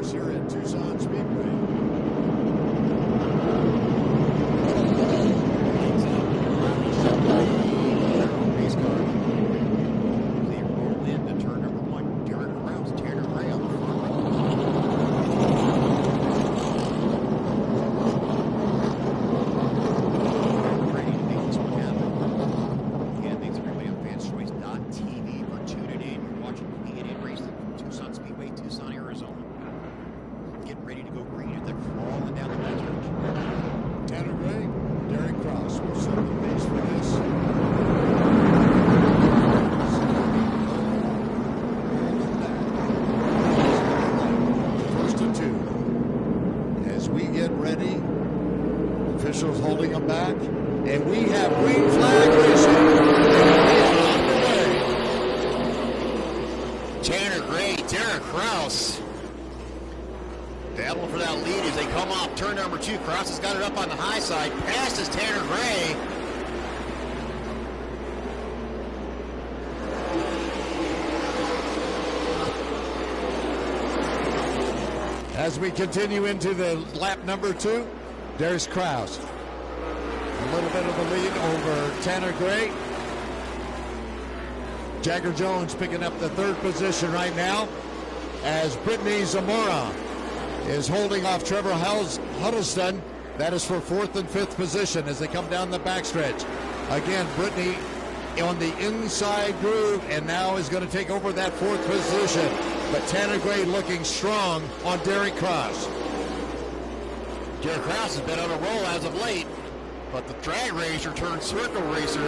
race here at Tucson Speedway. Race car. They roll into turn number 1. Derek Krauss, Tanner Gray on the front. Ready to make this one happen. Again, thanks everybody on FansChoice.tv for tuning in. You're watching K&N racing from Tucson Speedway, Tucson, Arizona. Getting ready to go green as they're crawling down the backstretch. Tanner Gray, Derek Krauss will set the pace for this. First and 2. As we get ready, officials holding them back, and we have green flag racing. Tanner Gray, Derek Krauss. Battling for that lead as they come off turn number 2. Krauss has got it up on the high side. Passes Tanner Gray. As we continue into the lap number 2, there's Krauss. A little bit of a lead over Tanner Gray. Jagger Jones picking up the 3rd position right now as Brittany Zamora is holding off Trevor Huddleston. That is for 4th and 5th position as they come down the backstretch. Again, Brittany on the inside groove and now is going to take over that 4th position. But Tanner Gray looking strong on Derek Krauss. Derek Krauss has been on a roll as of late, but the drag racer turned circle racer,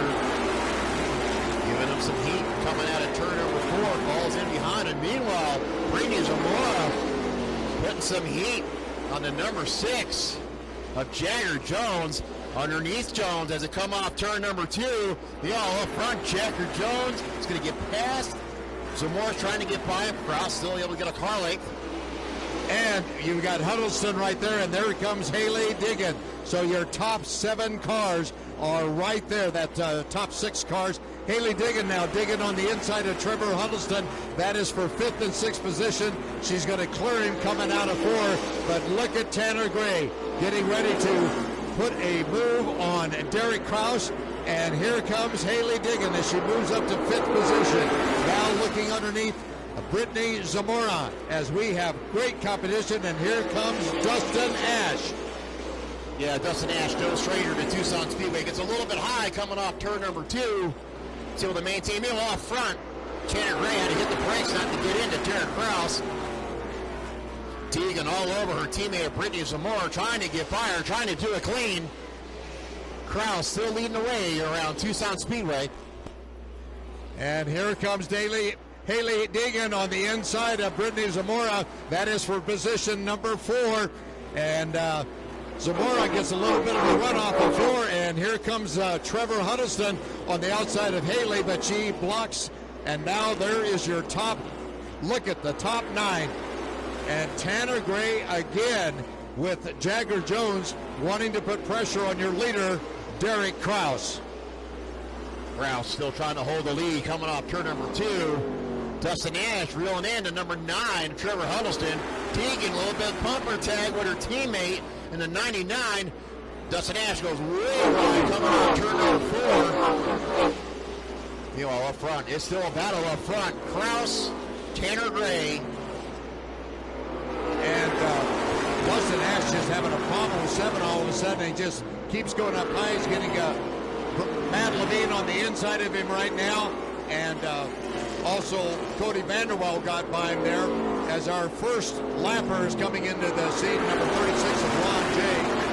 giving him some heat coming out of turn number 4. Falls in behind, and meanwhile, Brittany Zamora putting some heat on the number 6 of Jagger Jones. Underneath Jones as it come off turn number 2. The all up front, Jagger Jones is going to get past. Zamora's trying to get by him. Krauss still able to get a car length. And you've got Huddleston right there, and there comes Haley Deegan. So your top 7 cars are right there, that top 6 cars. Haley Deegan now digging on the inside of Trevor Huddleston. That is for 5th and 6th position. She's going to clear him coming out of 4. But look at Tanner Gray getting ready to put a move on Derek Krauss. And here comes Haley Deegan as she moves up to 5th position. Now looking underneath Brittany Zamora as we have great competition. And here comes Dustin Ash. Yeah, Dustin Ash goes straight to Tucson Speedway. Gets a little bit high coming off turn number 2. He's able to maintain him off front. Tanner Gray had to hit the brakes not to get into Derek Krauss. Deegan all over her teammate Brittany Zamora, trying to get by her, trying to do it clean. Krauss still leading the way around Tucson Speedway. And here comes Haley Deegan on the inside of Brittany Zamora. That is for position number 4. And Zamora gets a little bit of a run off of 4. And here comes Trevor Huddleston on the outside of Haley, but she blocks. And now there is your top. Look at the top 9. And Tanner Gray again with Jagger Jones wanting to put pressure on your leader, Derek Krauss. Krauss still trying to hold the lead coming off turn number 2. Dustin Ash reeling in to number 9, Trevor Huddleston. Deegan a little bit of bumper tag with her teammate in the 99. Dustin Ash goes way wide coming off turn number 4. Meanwhile, up front, it's still a battle up front. Krauss, Tanner Gray. And Dustin Ash just having a problem with 7 all of a sudden. He just keeps going up high. He's getting Matt Levine on the inside of him right now. And also Cody Vanderwell got by him there as our first lapper is coming into the scene, number 36 of Ron J.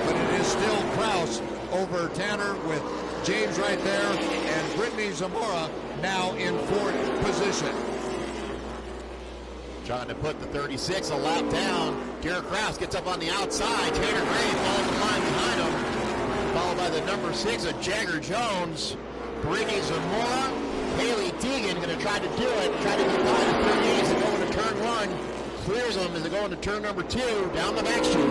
But it is still Krauss over Tanner with James right there and Brittany Zamora now in 4th position. Trying to put the 36 a lap down. Derek Krauss gets up on the outside. Tanner Gray falls in line behind him. Followed by the number 6 of Jagger Jones. Brittany Zamora. Haley Deegan going to try to do it. Try to get by the 38 as they go into turn 1. Clears them as they go into turn number 2. Down the back street.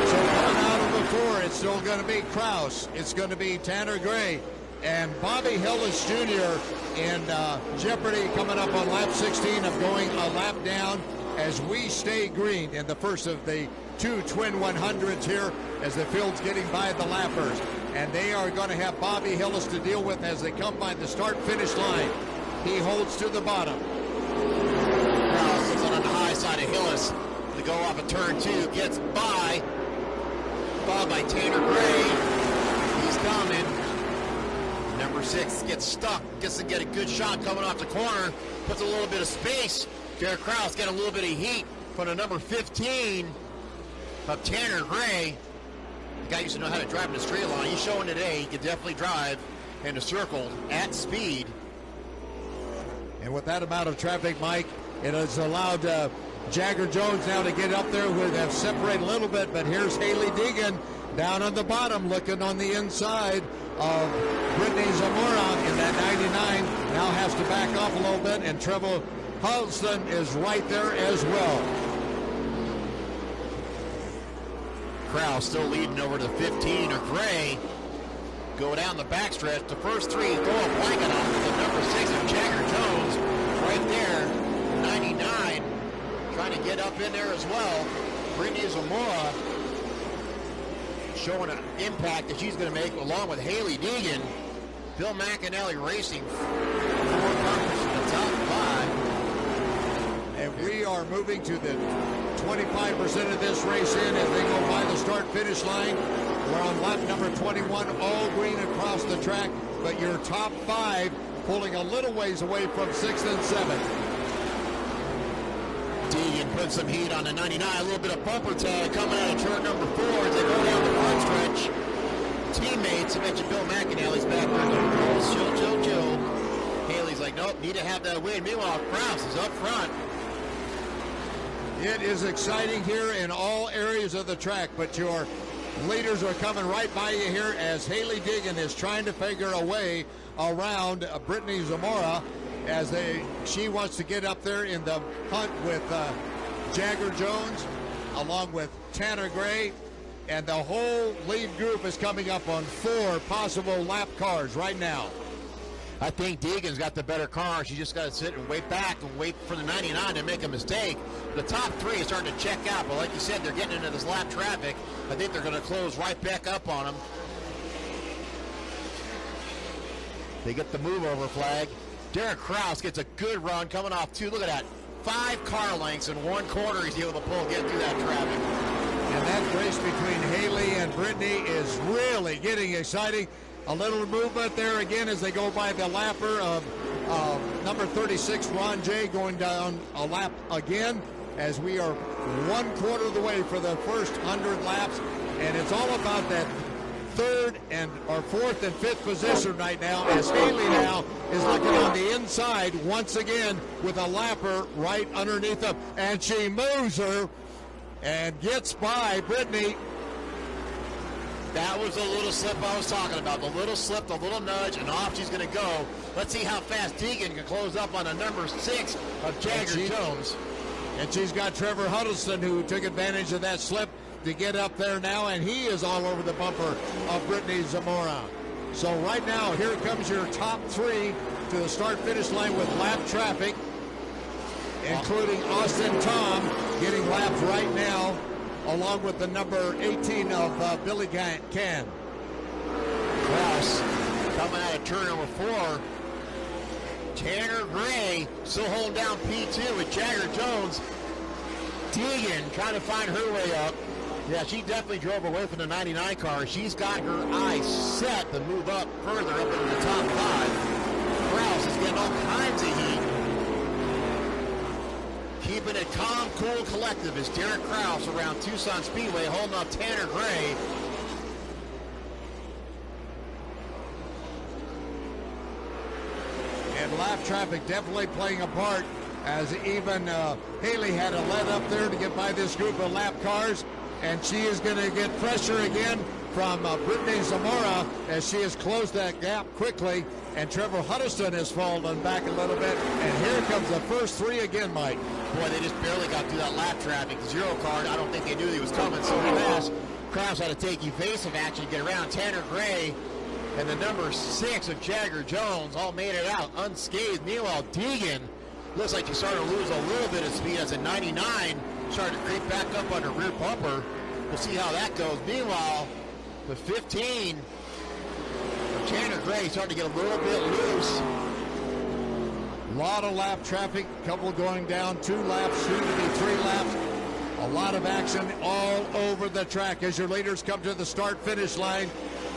So coming out of the 4, it's still going to be Krauss. It's going to be Tanner Gray. And Bobby Hillis Jr. in jeopardy coming up on lap 16 of going a lap down as we stay green in the first of the two twin 100s here as the field's getting by the lappers. And they are going to have Bobby Hillis to deal with as they come by the start-finish line. He holds to the bottom. Krauss is on the high side of Hillis to go off of turn 2. Gets by. Followed by Tanner Gray. He's coming. Number 6 gets stuck. Gets to get a good shot coming off the corner. Puts a little bit of space. Derek Krauss get a little bit of heat from the number 15 of Tanner Gray. The guy used to know how to drive in the straight line. He's showing today he can definitely drive in the circle at speed. And with that amount of traffic, Mike, it has allowed Jagger Jones now to get up there. We have separated a little bit, but here's Haley Deegan down on the bottom looking on the inside of Brittany Zamora in that 99. Now has to back off a little bit, and Trevor Huddleston is right there as well. Krauss still leading over to 15 of Gray. Go down the backstretch. The first 3 throw a blanket on the number 6 of Jagger Jones. Right there, 99. Trying to get up in there as well. Brittany Zamora showing an impact that she's going to make along with Haley Deegan. Bill McAnally Racing, 4 bumpers in the top 5. And we are moving to the 25% of this race in as they go by the start-finish line. We're on lap number 21, all green across the track, but your top 5 pulling a little ways away from 6th and 7th. Deegan put some heat on the 99, a little bit of bumper tag coming out of turn number 4 as they go down the front stretch. Teammates, I mentioned Bill McAnally's back there going, chill. Haley's like, nope, need to have that win. Meanwhile, Krauss is up front. It is exciting here in all areas of the track, but your leaders are coming right by you here as Haley Deegan is trying to figure a way around Brittany Zamora as she wants to get up there in the hunt with Jagger Jones along with Tanner Gray, and the whole lead group is coming up on 4 possible lap cars right now. I think Deegan's got the better car. She just got to sit and wait back and wait for the 99 to make a mistake. The top 3 is starting to check out, but like you said, they're getting into this lap traffic. I think they're going to close right back up on them. They get the move over flag. Derek Krauss gets a good run coming off 2. Look at that. 5 car lengths in 1 quarter he's able to get through that traffic. And that race between Haley and Brittany is really getting exciting. A little movement there again as they go by the lapper of number 36, Ron J, going down a lap again as we are 1/4 of the way for the first 100 laps. And it's all about that 3rd or 4th and 5th position right now as Haley now is looking on the inside once again with a lapper right underneath them. And she moves her and gets by Brittany. That was the little slip I was talking about. The little slip, the little nudge, and off she's going to go. Let's see how fast Deegan can close up on the number 6 of Jagger Jones. And she's got Trevor Huddleston, who took advantage of that slip to get up there now, and he is all over the bumper of Brittany Zamora. So right now, here comes your top 3 to the start-finish line with lap traffic, including Austin Tom getting lapped right now, along with the number 18 of Billy Can. Krauss coming out of turn number 4. Tanner Gray still holding down P2 with Jagger Jones. Deegan trying to find her way up. Yeah, she definitely drove away from the 99 car. She's got her eyes set to move up further up into the top 5. Krauss is getting all kinds of heat. Keeping it calm, cool, collective is Derek Krauss around Tucson Speedway holding up Tanner Gray. And lap traffic definitely playing a part as even Haley had a let up there to get by this group of lap cars. And she is going to get pressure again from Brittany Zamora as she has closed that gap quickly. And Trevor Huddleston has fallen back a little bit. And here comes the first 3 again, Mike. Boy, they just barely got through that lap traffic. The 0 car, I don't think they knew he was coming so fast. Krauss had to take evasive action to get around. Tanner Gray and the number 6 of Jagger Jones all made it out unscathed. Meanwhile, Deegan Looks like she's starting to lose a little bit of speed as a 99 started to creep back up on her rear bumper. We'll see how that goes. Meanwhile, the 15 of Tanner Gray starting to get a little bit loose. A lot of lap traffic, couple going down, 2 laps, soon to be 3 laps. A lot of action all over the track as your leaders come to the start-finish line.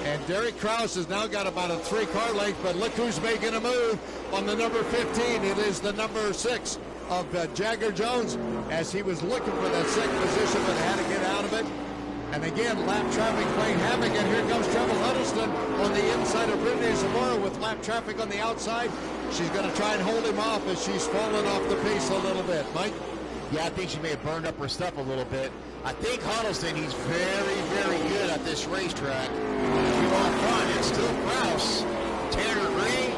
And Derek Krauss has now got about a 3-car length, but look who's making a move on the number 15. It is the number 6 of Jagger Jones, as he was looking for that second position but had to get out of it. And again, lap traffic playing havoc, and here comes Treble Huddleston on the inside of Brittany Zamora with lap traffic on the outside. She's going to try and hold him off as she's fallen off the pace a little bit. Mike? Yeah, I think she may have burned up her stuff a little bit. I think Huddleston, he's very, very good at this racetrack. On front, it's still Krauss, Tanner Gray,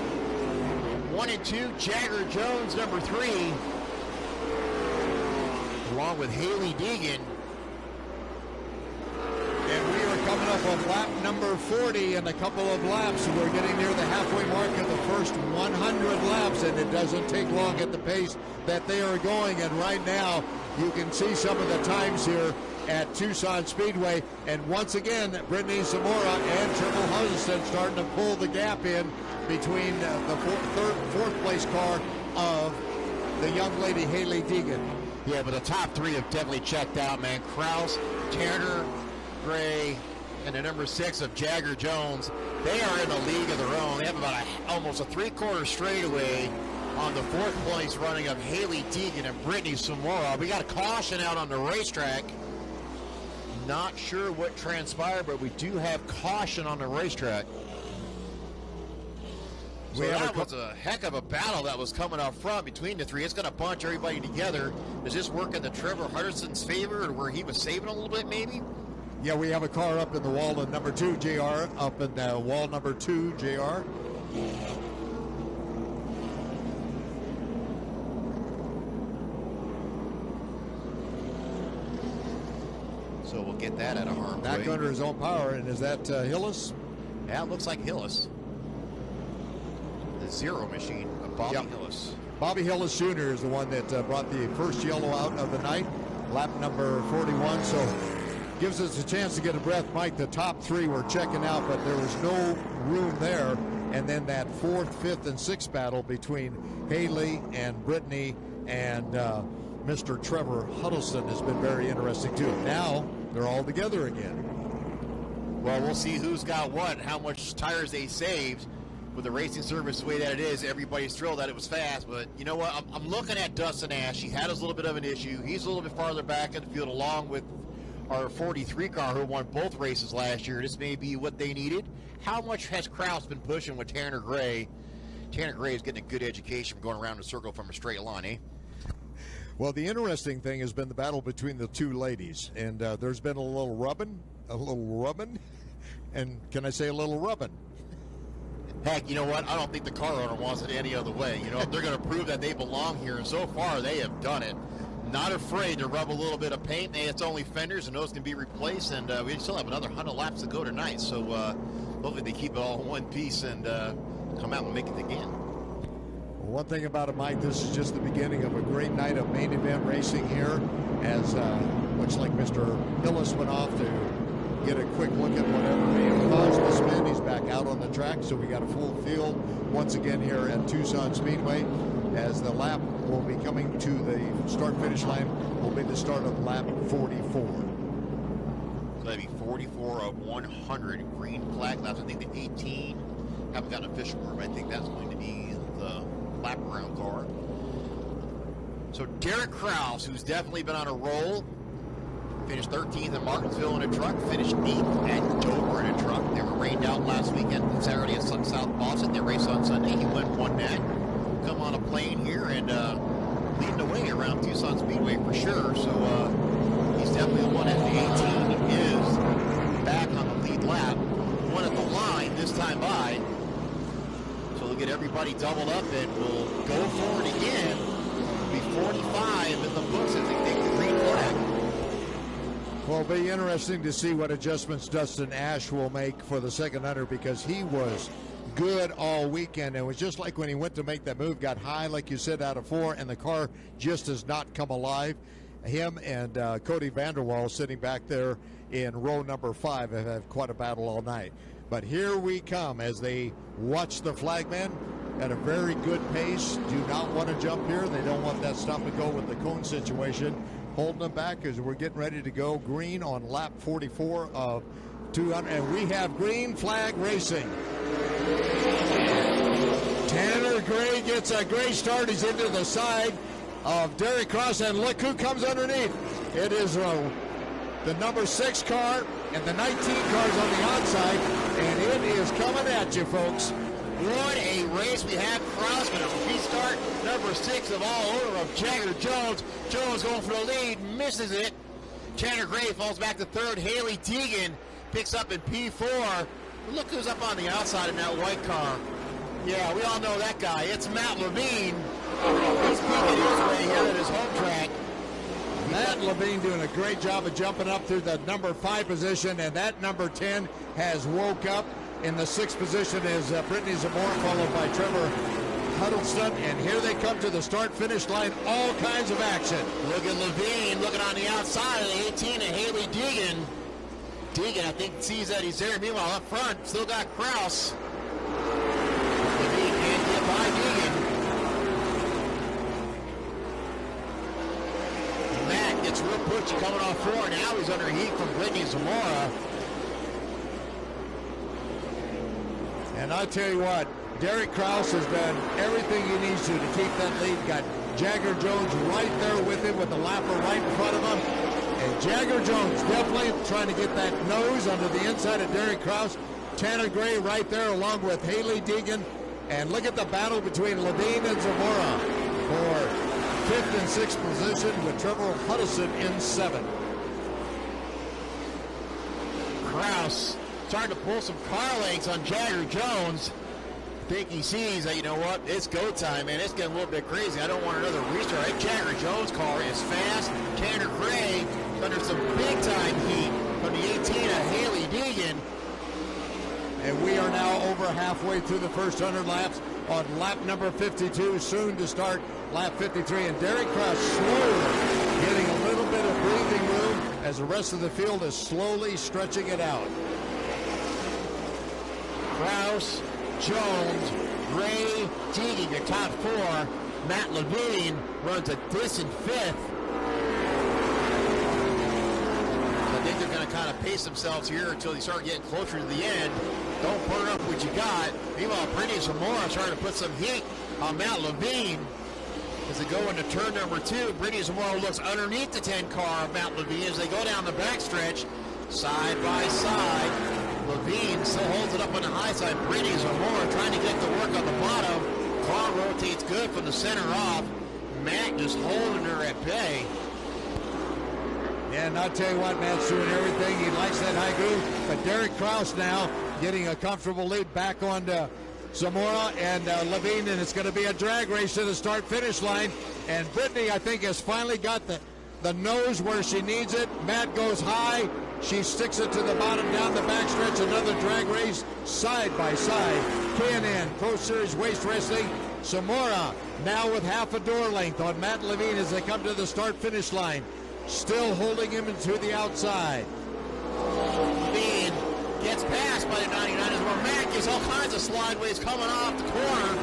1 and 2, Jagger Jones, number 3, along with Haley Deegan. And we are coming up on lap number 40 in a couple of laps. We're getting near the halfway mark of the first 100 laps, and it doesn't take long at the pace that they are going. And right now, you can see some of the times here at Tucson Speedway. And once again, Brittany Zamora and Treble Huddleston starting to pull the gap in between the fourth place car of the young lady Haley Deegan. Yeah, but the top 3 have definitely checked out, man. Krauss, Tanner Gray, and the number 6 of Jagger Jones. They are in a league of their own. They have about almost a 3/4 straightaway on the 4th place running of Haley Deegan and Brittany Zamora. We got a caution out on the racetrack. Not sure what transpired, but we do have caution on the racetrack. So that was a heck of a battle that was coming up front between the 3. It's going to bunch everybody together. Does this work in the Trevor Huddleston's favor, or where he was saving a little bit, maybe? Yeah, we have a car up in the wall in number 2, JR. Up in the wall number 2, JR. So we'll get that out of harm's way. Back under his own power, and is that Hillis? Yeah, it looks like Hillis. The Zero machine of Bobby Hillis. Bobby Hillis Jr. is the one that brought the first yellow out of the night, lap number 41. So gives us a chance to get a breath. Mike, the top 3 were checking out, but there was no room there. And then that 4th, 5th, and 6th battle between Haley and Brittany and Mr. Trevor Huddleston has been very interesting too. Now they're all together again. Well, we'll see who's got what, how much tires they saved. With the racing service the way that it is, everybody's thrilled that it was fast. But you know what? I'm looking at Dustin Ash. He had a little bit of an issue. He's a little bit farther back in the field, along with our 43 car who won both races last year. This may be what they needed. How much has Krauss been pushing with Tanner Gray? Tanner Gray is getting a good education from going around the circle from a straight line, eh? Well, the interesting thing has been the battle between the 2 ladies, and there's been a little rubbing, and can I say a little rubbing? Heck, you know what? I don't think the car owner wants it any other way. You know, if they're going to prove that they belong here, and so far they have done it. Not afraid to rub a little bit of paint. Hey, it's only fenders, and those can be replaced, and we still have another 100 laps to go tonight, so hopefully they keep it all in one piece and come out and make it again. One thing about it, Mike, this is just the beginning of a great night of main event racing here, as much like Mr. Hillis went off to get a quick look at whatever may have caused the spin. He's back out on the track, so we got a full field once again here at Tucson Speedway, as the lap will be coming to the start-finish line will be the start of lap 44. So that'd be 44 of 100 green flag laps. I think the 18 haven't got an official word, but I think that's going to be the lap around car. So Derek Krauss, who's definitely been on a roll, finished 13th at Martinsville in a truck, finished 8th at Dover in a truck. They were rained out last weekend, Saturday at South Boston. They raced on Sunday. He won that. Come on a plane here and leading the way around Tucson Speedway for sure. So he's definitely the one at the 18. He is back on the lead lap. One at the line this time by. So they'll get everybody doubled up and we'll go for it again. It'll be 45 in the books as they take the green flag. Well, it'll be interesting to see what adjustments Dustin Ash will make for the second hunter, because he was good all weekend. It was just like when he went to make that move, got high, like you said, out of 4, and the car just does not come alive. Him and Cody Vanderwall sitting back there in row number 5 have had quite a battle all night. But here we come as they watch the flagmen at a very good pace. Do not want to jump here. They don't want that stop and go with the cone situation. Holding them back as we're getting ready to go green on lap 44 of 200. And we have green flag racing. Tanner Gray gets a great start. He's into the side of Derek Krauss, and look who comes underneath. It is the number 6 car and the 19 cars on the outside, and it is coming at you, folks. What a race we have. Krauss going to restart. Number 6 of all order of Jagger Jones. Jones going for the lead, misses it. Tanner Gray falls back to 3rd. Haley Deegan picks up in P4. Look who's up on the outside in that white car. Yeah, we all know that guy. It's Matt Levine. He's making his way here at his home track. Matt Levine doing a great job of jumping up through the number 5 position, and that number 10 has woke up. In the 6th position is Brittany Zamora, followed by Trevor Huddleston, and here they come to the start-finish line. All kinds of action. Look at Levine looking on the outside of the 18 and Haley Deegan. Deegan, I think, sees that he's there. Meanwhile, up front, still got Krauss. Levine can't get by Deegan. Matt gets real pushy coming off 4. Now he's under heat from Brittany Zamora. And I tell you what, Derek Krauss has done everything he needs to keep that lead. Got Jagger Jones right there with him with the lapper right in front of him. And Jagger Jones definitely trying to get that nose under the inside of Derek Krauss. Tanner Gray right there along with Haley Deegan. And look at the battle between Levine and Zamora for 5th and 6th position with Trevor Huddleston in 7th. Krauss starting to pull some car lengths on Jagger Jones. I think he sees that, you know what, it's go time, man. It's getting a little bit crazy. I don't want another restart. That Jagger Jones car is fast. Tanner Gray under some big-time heat from the 18 of Haley Deegan. And we are now over halfway through the first 100 laps on lap number 52, soon to start lap 53. And Derek Krauss slowly getting a little bit of breathing room as the rest of the field is slowly stretching it out. Krauss, Jones, Gray, Deegan, your top 4. Matt Levine runs a distant 5th. I think they're going to kind of pace themselves here until they start getting closer to the end. Don't burn up what you got. Meanwhile, Brittany Zamora trying to put some heat on Matt Levine. As they go into turn number 2, Brittany Zamora looks underneath the 10 car of Matt Levine as they go down the backstretch, side by side. Levine still holds it up on the high side. Brittany Zamora trying to get the work on the bottom. Car rotates good from the center off. Matt just holding her at bay. Yeah, and I'll tell you what, Matt's doing everything. He likes that high groove. But Derek Krauss now getting a comfortable lead back on Zamora and Levine, and it's going to be a drag race to the start-finish line. And Brittany, I think, has finally got the nose where she needs it. Matt goes high. She sticks it to the bottom down the backstretch. Another drag race side by side. K&N Pro Series Waste Wrestling. Zamora now with half a door length on Matt Levine as they come to the start-finish line. Still holding him to the outside. Levine gets passed by the 99 as well. Matt gets all kinds of slideways coming off the corner.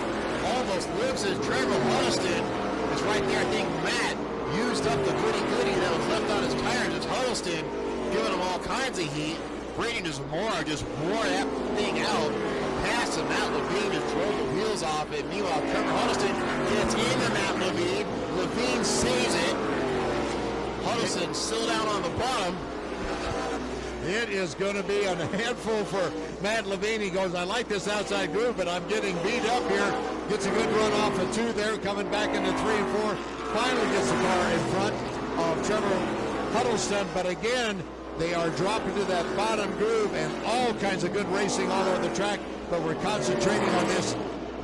Almost lives as Trevor Huddleston is right there. I think Matt used up the goody-goody that was left on his tires. It's Huddleston giving him all kinds of heat. Brittany Zamora just wore that thing out. Past him, Matt Levine just drove the wheels off it. Meanwhile, Trevor Huddleston gets into Matt Levine. Levine saves it. Huddleston still down on the bottom. It is going to be a handful for Matt Levine. He goes, I like this outside groove, but I'm getting beat up here. Gets a good run off of 2 there, coming back into 3 and 4. Finally gets the car in front of Trevor Huddleston, but again, they are dropping to that bottom groove, and all kinds of good racing all over the track, but we're concentrating on this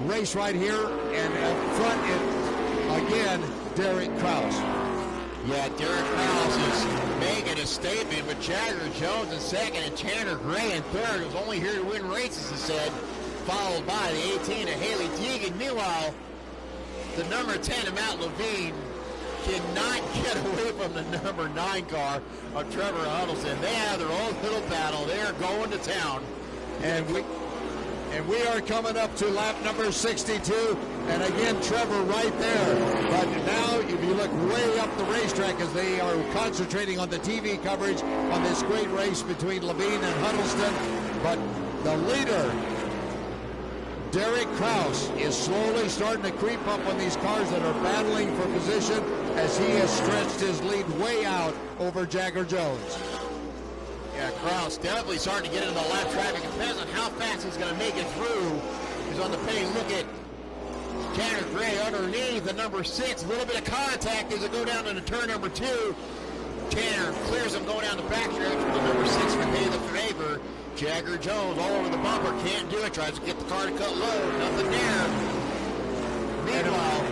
race right here, and up front, again, Derek Krauss. Yeah, Derek Krauss is making a statement with Jagger Jones in second and Tanner Gray in third. He was only here to win races, he said. followed by the 18 of Haley Deegan. Meanwhile, the number 10 of Matt Levine cannot get away from the number 9 car of Trevor Huddleston. They have their own little battle. They are going to town. And we are coming up to lap number 62. And again, Trevor right there. But now, if you look way up the racetrack, as they are concentrating on the TV coverage on this great race between Levine and Huddleston. But the leader, Derek Krauss, is slowly starting to creep up on these cars that are battling for position as he has stretched his lead way out over Jagger Jones. Yeah, Krauss definitely starting to get into the lap traffic. It depends on how fast he's going to make it through. He's on the pace. Look at Tanner Gray underneath the number 6. A little bit of contact as they go down into turn number 2. Tanner clears him going down the backstretch with the number 6 for Taylor Faber. Jagger Jones all over the bumper. Can't do it. Tries to get the car to cut low. Nothing there. Meanwhile,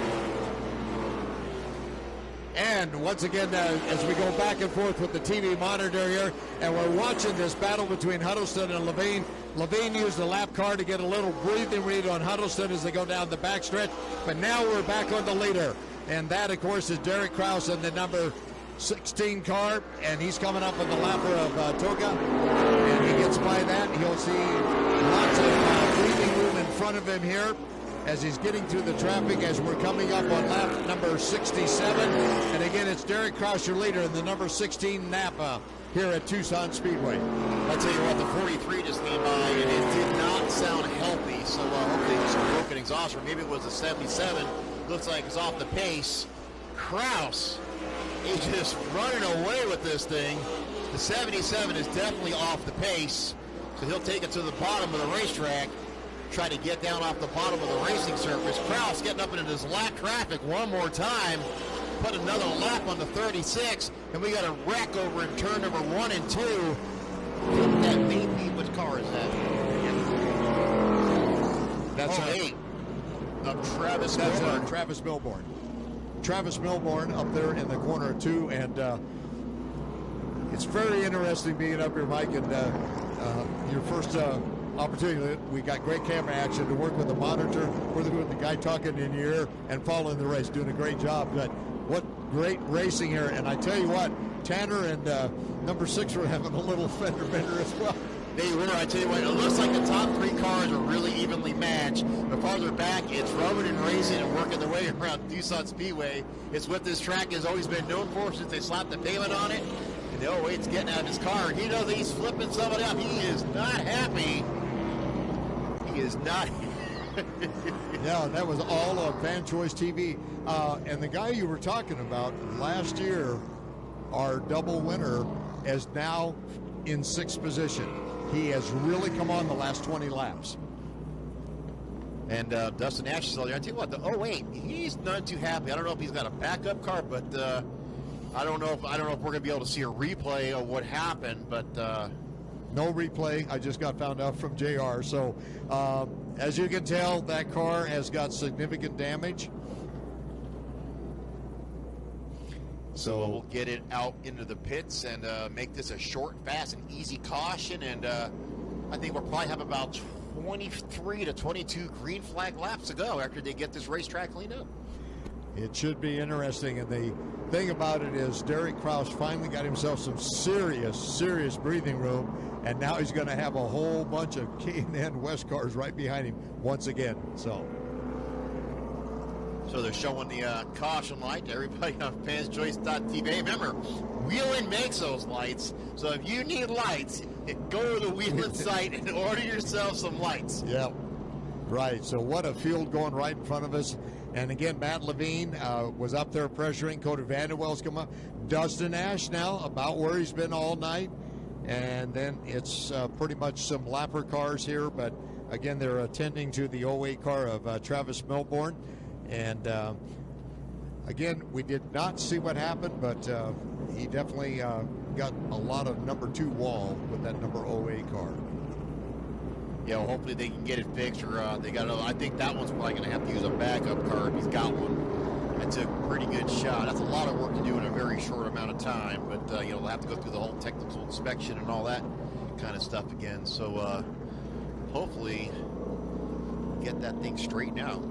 and once again, as we go back and forth with the TV monitor here, and we're watching this battle between Huddleston and Levine. Levine used the lap car to get a little breathing read on Huddleston as they go down the backstretch. But now we're back on the leader. And that, of course, is Derek Krauss in the number 16 car. And he's coming up with the lapper of Toga. And he gets by that. He'll see lots of breathing room in front of him here as he's getting through the traffic as we're coming up on lap number 67. And again, it's Derek Krauss, your leader, in the number 16 Napa here at Tucson Speedway. I'll tell you what, the 43 just came by, and it did not sound healthy. So hopefully it was a broken exhaust, or maybe it was a 77. Looks like it's off the pace. Krauss is just running away with this thing. The 77 is definitely off the pace, so he'll take it to the bottom of the racetrack. Try to get down off the bottom of the racing surface. Krauss getting up into this lap traffic one more time. Put another lap on the 36, and we got a wreck over in turn number 1 and 2. That may be, which car is that? That's 8 of Travis Milbourn. That's Travis Milbourn. Travis Milbourn up there in the corner 2, and it's very interesting being up here, Mike, and your first opportunity. We got great camera action to work with the monitor, with the guy talking in your ear and following the race, doing a great job. But what great racing here. And I tell you what, Tanner and number 6 were having a little fender bender as well. They were. I tell you what, it looks like the top 3 cars are really evenly matched. But farther back, it's rubbing and racing and working their way around Tucson Speedway. It's what this track has always been known for since they slapped the pavement on it. And the 08's getting out of his car. He knows he's flipping somebody up. He is not happy. He is not. Yeah, that was all on Fan Choice TV. And the guy you were talking about last year, our double winner, is now in 6th position. He has really come on the last 20 laps. And Dustin Nash is still there. I tell you what, the 08, he's not too happy. I don't know if he's got a backup car, but I don't know if we're going to be able to see a replay of what happened. But no replay. I just got found out from JR. So as you can tell, that car has got significant damage. So we'll get it out into the pits and make this a short, fast, and easy caution. And I think we'll probably have about 23 to 22 green flag laps to go after they get this racetrack cleaned up. It should be interesting. And the thing about it is Derek Krauss finally got himself some serious breathing room. And now he's going to have a whole bunch of K&N West cars right behind him once again. So they're showing the caution light to everybody on fanschoice.tv. Remember, Whelen makes those lights. So if you need lights, go to the Whelen site and order yourself some lights. Yep. Right. So what a field going right in front of us. And again, Matt Levine was up there pressuring. Cody Vanderwell's come up. Dustin Ash now about where he's been all night. And then it's pretty much some lapper cars here. But again, they're attending to the 08 car of Travis Milbourn. And again, we did not see what happened, but he definitely got a lot of number 2 wall with that number 08 car. Yeah, well, hopefully they can get it fixed, or they got another. I think that one's probably going to have to use a backup car if he's got one. That's a pretty good shot. That's a lot of work to do in a very short amount of time, but they'll have to go through the whole technical inspection and all that kind of stuff again. So hopefully get that thing straightened out.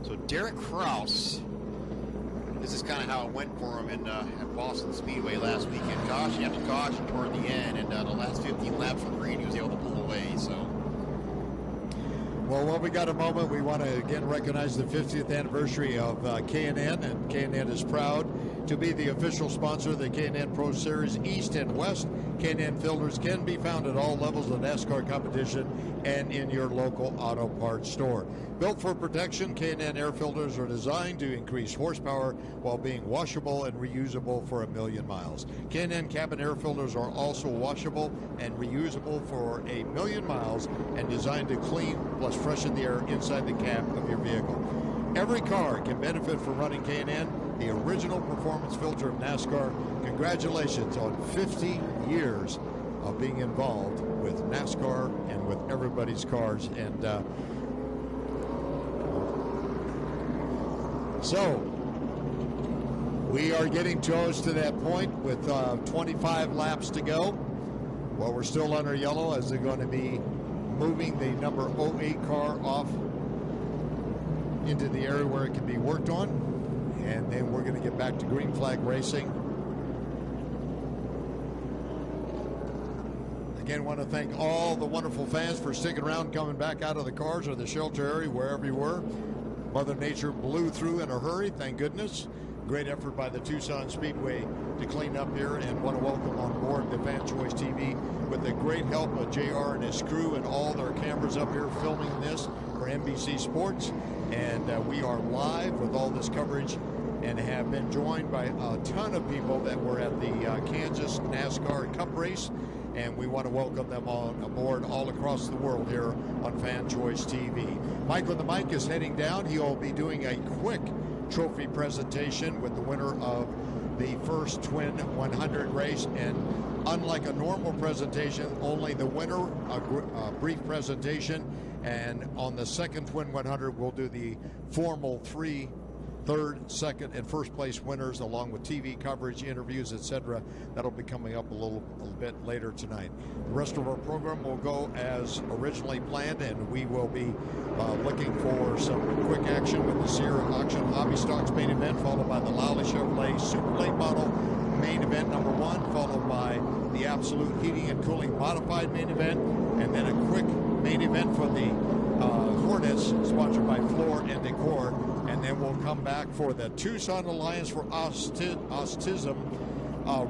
So Derek Krauss, this is kind of how it went for him at Boston Speedway last weekend. He had to caution toward the end, and the last 15 laps for green, he was able to pull away. So, well, while we got a moment, we want to again recognize the 50th anniversary of K&N, and K&N is proud to be the official sponsor of the K&N Pro Series East and West. K&N filters can be found at all levels of NASCAR competition and in your local auto parts store. Built for protection, K&N air filters are designed to increase horsepower while being washable and reusable for 1,000,000 miles. K&N cabin air filters are also washable and reusable for 1,000,000 miles and designed to clean plus freshen the air inside the cab of your vehicle. Every car can benefit from running K&N, the original performance filter of NASCAR. Congratulations on 50 years of being involved with NASCAR and with everybody's cars. And so we are getting close to that point with 25 laps to go. Well, we're still under yellow as they're going to be moving the number 08 car off into the area where it can be worked on. And then we're going to get back to green flag racing. Again, want to thank all the wonderful fans for sticking around, coming back out of the cars or the shelter area, wherever you were. Mother Nature blew through in a hurry, thank goodness. Great effort by the Tucson Speedway to clean up here, and want to welcome on board the Fan Choice TV with the great help of JR and his crew and all their cameras up here filming this for NBC Sports. And we are live with all this coverage and have been joined by a ton of people that were at the Kansas NASCAR Cup race. And we want to welcome them on aboard all across the world here on Fan Choice TV. Mike on the mic is heading down. He'll be doing a quick trophy presentation with the winner of the first Twin 100 race. And unlike a normal presentation, only the winner, a brief presentation. And on the second Twin 100, we'll do the formal 3, third, second, and first place winners, along with TV coverage, interviews, etc. That'll be coming up a little bit later tonight. The rest of our program will go as originally planned, and we will be looking for some quick action with the Sierra Auction Hobby Stocks main event, followed by the Lowry Chevrolet Super Late Model main event number 1, followed by the Absolute Heating and Cooling Modified main event, and then a quick main event for the Hornets, sponsored by Floor and Decor. And then we'll come back for the Tucson Alliance for Autism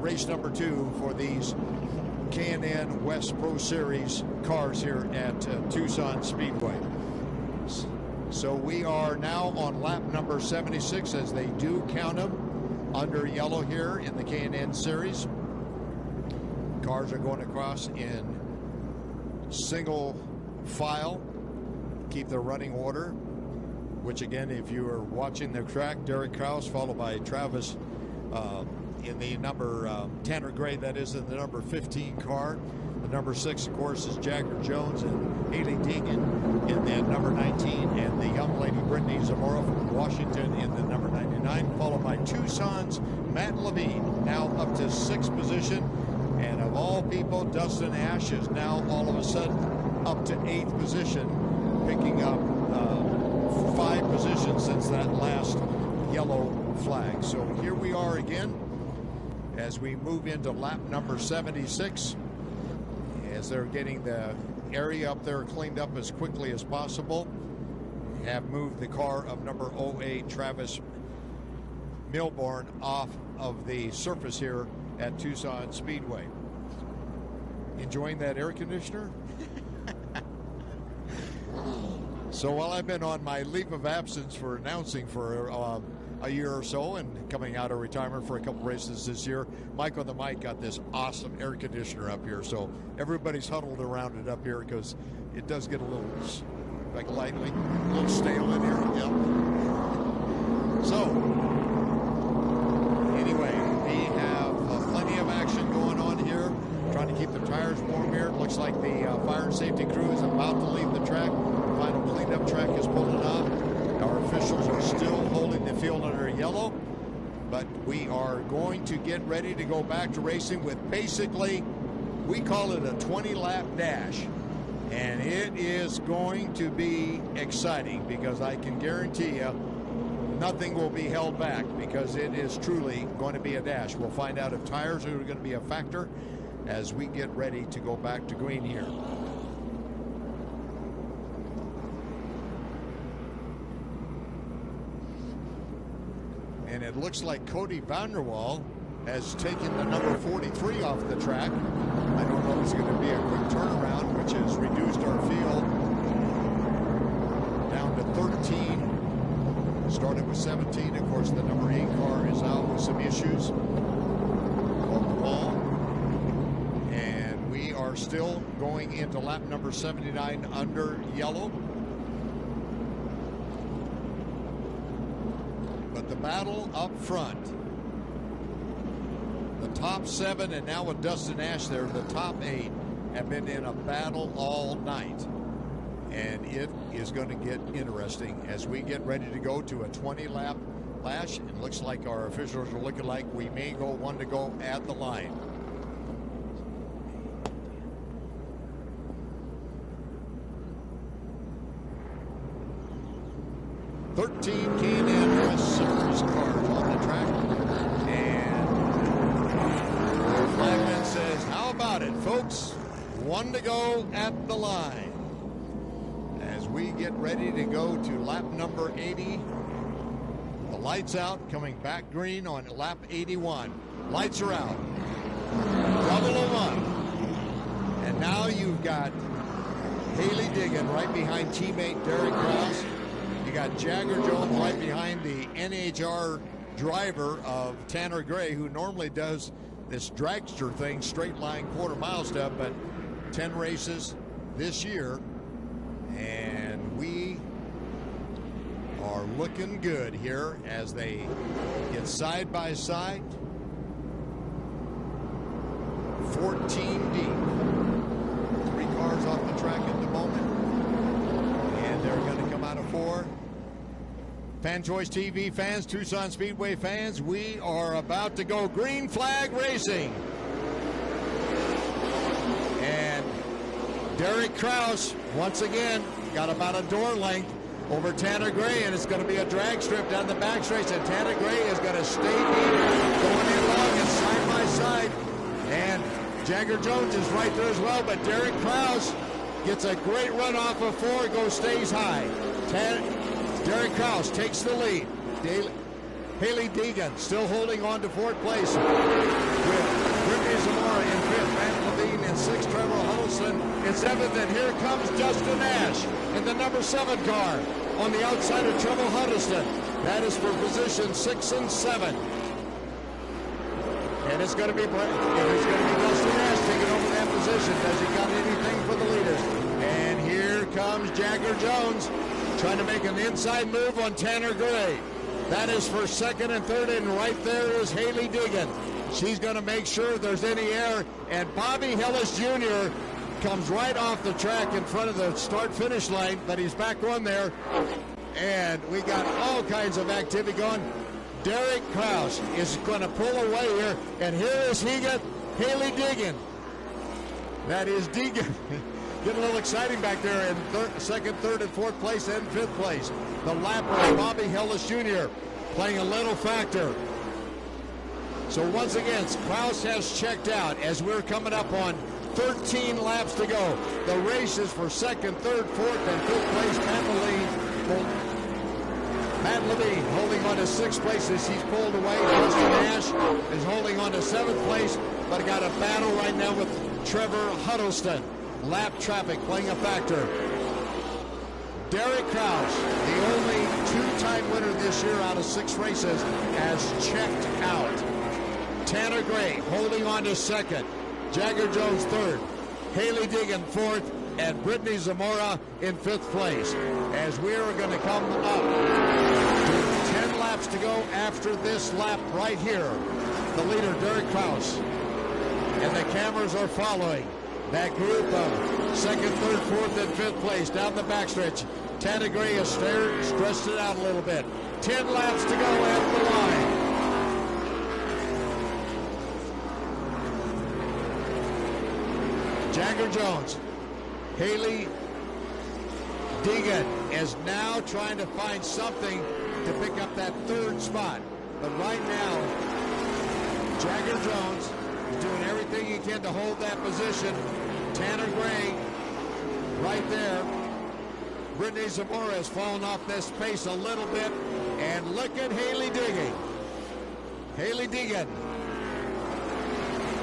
race number 2 for these K&N West Pro Series cars here at Tucson Speedway. So we are now on lap number 76, as they do count them under yellow here in the K&N series. Cars are going across in single file, keep their running order, which again, if you are watching the track, Derek Krauss followed by Travis in the number Tanner Gray, that is in the number 15 car. The number 6, of course, is Jagger Jones and Haley Deegan in the number 19, and the young lady Brittany Zamora from Washington in the number 99, followed by Tucson's Matt Levine, now up to 6th position. And of all people, Dustin Ash is now all of a sudden up to 8th position, picking up 5 positions since that last yellow flag. So here we are again as we move into lap number 76, as they're getting the area up there cleaned up as quickly as possible. Have moved the car of number 08, Travis Milbourn, off of the surface here at Tucson Speedway. Enjoying that air conditioner? So while I've been on my leave of absence for announcing for a year or so and coming out of retirement for a couple races this year, Mike on the mic got this awesome air conditioner up here. So everybody's huddled around it up here because it does get a little, like lightly, a little stale in here. Yep. So anyway, we have plenty of action going on here, trying to keep the tires warm here. It looks like the fire and safety crew is about to leave the track. The final cleanup track is pulling up. Our officials are still holding the field under yellow, but we are going to get ready to go back to racing with basically, we call it a 20-lap dash. And it is going to be exciting because I can guarantee you nothing will be held back because it is truly going to be a dash. We'll find out if tires are going to be a factor as we get ready to go back to green here. And it looks like Cody Vanderwall has taken the number 43 off the track. I don't know if it's going to be a quick turnaround, which has reduced our field down to 13. Started with 17. Of course, the number 8 car is out with some issues on the wall. And we are still going into lap number 79 under yellow. But the battle up front, the top 7, and now with Dustin Ash there, the top 8 have been in a battle all night. And it is going to get interesting as we get ready to go to a 20-lap lash. It looks like our officials are looking like we may go one to go at the line. K&N West Series cars on the track. And the flagman says, how about it, folks? One to go at the line. As we get ready to go to lap number 80. The lights out, coming back green on lap 81. Lights are out. 001. And now you've got Hailie Deegan right behind teammate Derek Krauss. You got Jagger Jones right behind the NHR driver of Tanner Gray, who normally does this dragster thing, straight line quarter-mile stuff, but 10 races this year. And we are looking good here as they get side by side. 14 deep. 3 cars off the track at the moment. And they're going to come out of 4. Fan Choice TV fans, Tucson Speedway fans, we are about to go green flag racing. And Derek Krauss, once again, got about a door length over Tanner Gray, and it's going to be a drag strip down the backstretch, and Tanner Gray is going to stay deep, going in long and side by side. And Jagger Jones is right there as well, but Derek Krauss gets a great run off of 4, stays high. Derek Krauss takes the lead. Hailie Deegan still holding on to 4th place with Zamora in 5th, Matt Levine in 6th, Trevor Huddleston in 7th, and here comes Dustin Ash in the number 7 car on the outside of Trevor Huddleston. That is for position 6 and 7. And it's going to be Dustin Ash taking over that position. Does he got anything for the leaders? And here comes Jagger Jones trying to make an inside move on Tanner Gray. That is for 2nd and 3rd, and right there is Hailie Deegan. She's going to make sure there's any air, and Bobby Hillis Jr. comes right off the track in front of the start-finish line, but he's back on there, and we got all kinds of activity going. Derek Krauss is going to pull away here, and here is Hailie Deegan. That is Deegan. Getting a little exciting back there in 2nd, 3rd, and 4th place, and 5th place. The lapper, Bobby Hillis Jr., playing a little factor. So once again, Krauss has checked out as we're coming up on 13 laps to go. The race is for 2nd, 3rd, 4th, and 5th place. Matt Levine holding on to 6th place as he's pulled away. Dustin Ash is holding on to 7th place, but got a battle right now with Trevor Huddleston. Lap traffic playing a factor. Derek Krauss, the only 2-time winner this year out of 6 races, has checked out. Tanner Gray holding on to 2nd. Jagger Jones 3rd. Hailie Deegan 4th. And Brittany Zamora in 5th place. As we are going to come up to 10 laps to go after this lap right here. The leader, Derek Krauss. And the cameras are following that group of 2nd, 3rd, 4th, and 5th place down the backstretch. Tanner Gray has stretched it out a little bit. 10 laps to go at the line. Jagger Jones Haley Deegan is now trying to find something to pick up that third spot. But right now, Jagger Jones is doing everything he can to hold that position. Tanner Gray right there. Brittany Zamora has fallen off this pace a little bit. And look at Haley Deegan. Haley Deegan.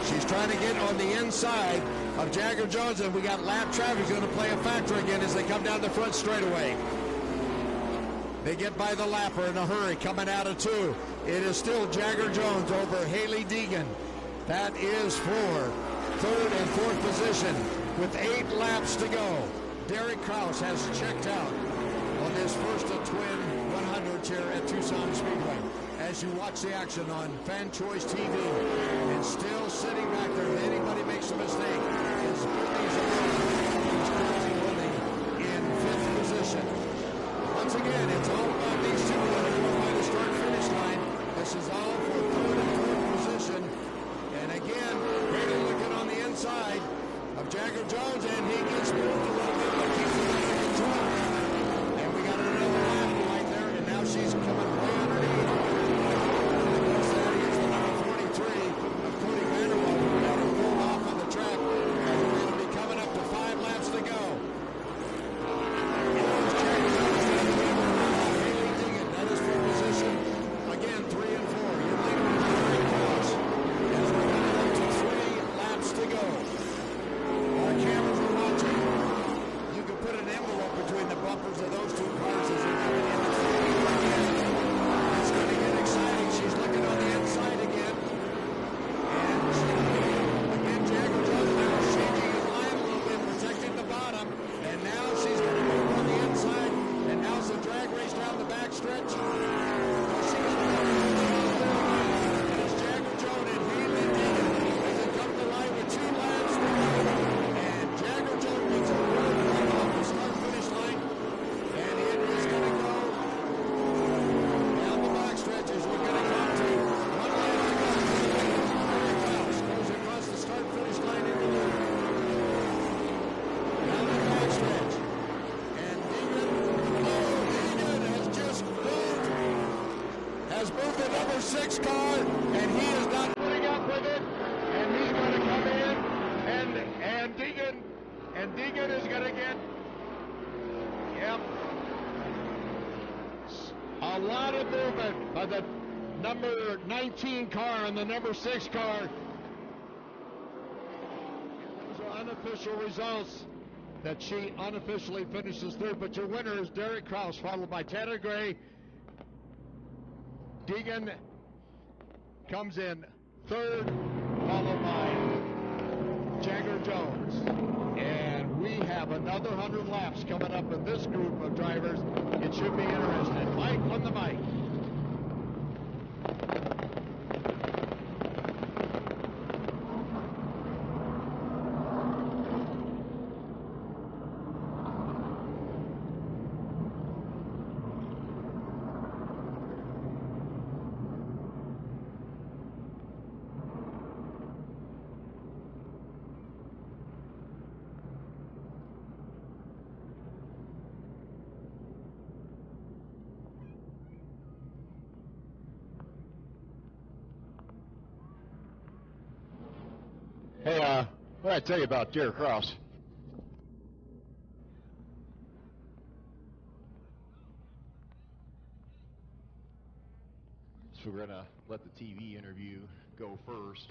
She's trying to get on the inside of Jagger Jones, and we got lap traffic going to play a factor again as they come down the front straightaway. They get by the lapper in a hurry, coming out of 2. It is still Jagger Jones over Haley Deegan. That is for third and fourth position with 8 laps to go. Derek Krauss has checked out on this first of twin 100s here at Tucson Speedway. As you watch the action on Fan Choice TV, and still sitting back there, if anybody makes a mistake, is Brittany Zamora, who's currently running in 5th position. Once again, it's all about these two that are going by the start-finish line. This is all for third and fourth position. And again, Haley looking on the inside of Jagger Jones, and he gets moved a little bit, but keeps it under control. And we got another lap right there, and now she's coming way underneath. Moved the number 6 car, and he is not putting up with it, and he's going to come in, and Deegan is going to get, a lot of movement by the number 19 car and the number 6 car. Those are unofficial results that she unofficially finishes third, but your winner is Derek Krauss, followed by Tanner Gray. Deegan comes in third, followed by Jagger Jones. And we have another 100 laps coming up in this group of drivers. It should be interesting. Mike on the mic. Hey, what did I tell you about Derek Krauss? So we're going to let the TV interview go first.